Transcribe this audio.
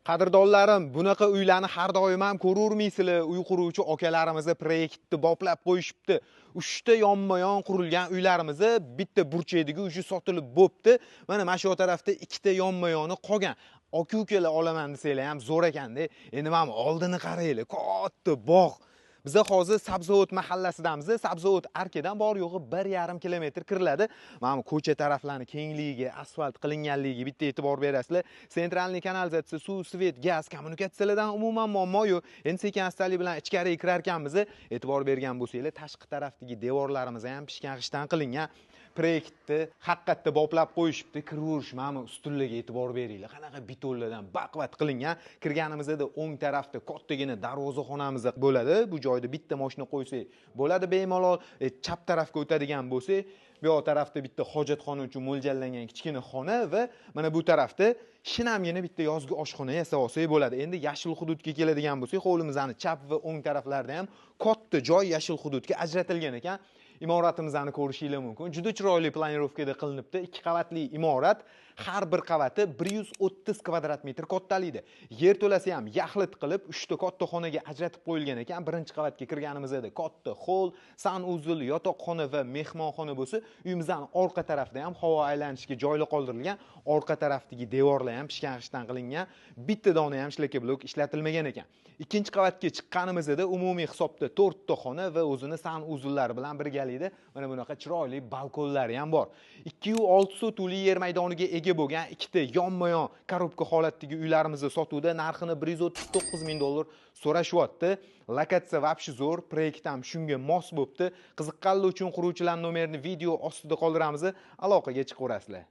Qadrdonlarim, bunaqa uylarni har doim ham ko'rurmaysizlar. Uy quruvchi akalarimiz proyektni boplab qo'yishibdi. 3 ta yonma-yon qurilgan uylarimiz bitta burchakdagi uyi sotilib bo'pti. Mana shu tarafda 2 ta yonma-yoni qolgan. Aka-ukalar olaman desanglar ham zo'r ekanda. Endi mana oldini qaranglar, katta bog'. Biz hozir Sabzavod mahallasidamiz. Sabzavod arkadan bor yo'g'i 1,5 kilometr kiriladi. Mana ko'cha taraflarni kengligiga, asfalt qilinganligiga bitta e'tibor berasizlar. Sentralniy kanalizatsiya, suv, svet, gaz, kommunikatsiyalardan umuman muammo yo'q. Endi sekin-astalik bilan ichkariga kirar ekanmiz. E'tibor bergan bo'lsanglar, tashqi tarafdagi devorlarimiz ham pishgan g'ishtdan qilingan. Proyektni haqiqatda boplab qo'yishibdi. Kiruverish mana ustunlarga e'tibor beringlar. Qanaqa betonlardan baquvvat qilingan. Kirganimizda o'ng tarafda kattagina darvozaxonamiz bo'ladi. Bu joyda bitta mashina qo'ysak bo'ladi bemalol. Chap tarafga o'tadigan bo'lsak, bu yoq tarafda bitta hojatxona uchun mo'ljallangan kichkina xona va mana bu tarafda shinamgina bitta yozgi oshxona yasab olsak bo'ladi. Endi yashil hududga keladigan bo'lsak, hovlimizning chap va o'ng taraflarida ham katta joy yashil hududga ajratilgan ekan. Imoratimizni ko'rishingiz mumkin. Juda chiroyli planirovkada qilinibdi. 2 qavatli imorat. Har bir qavati 130 kvadrat metr kattalikda. Yer to'lasi ham yaxlit qilib 3 ta katta xonaga ajratib qo'yilgan ekan. Birinchi qavatga kirganimizda katta hol, sanuzul, yotoqxona va mehmonxona bo'lsa, uyimizning orqa tarafida ham havo aylanishiga joylar qoldirilgan. Orqa tarafdagi devorlar ham pishgan g'ishtdan qilingan. Bitta dona ham shlaka blok ishlatilmagan ekan. Ikkinchi qavatga chiqqanimizda umumiy hisobda 4 ta xona va o'zini sanuzullar bilan birgalikda mana bunaqa chiroyli balkonlari ham bor. 2,6 sotuvli yer maydoniga ega bo'lgan ikkita yonma-yon korobka holatdagi uylarimizni sotuvda narxini $139,000 so'rashyapti. Lokatsiya vobshe zo'r, proyekt ham shunga mos bo'libdi. Qiziqqanlar uchun quruvchilar nomerini video ostida qoldiramiz. Aloqaga chiqaverasizlar.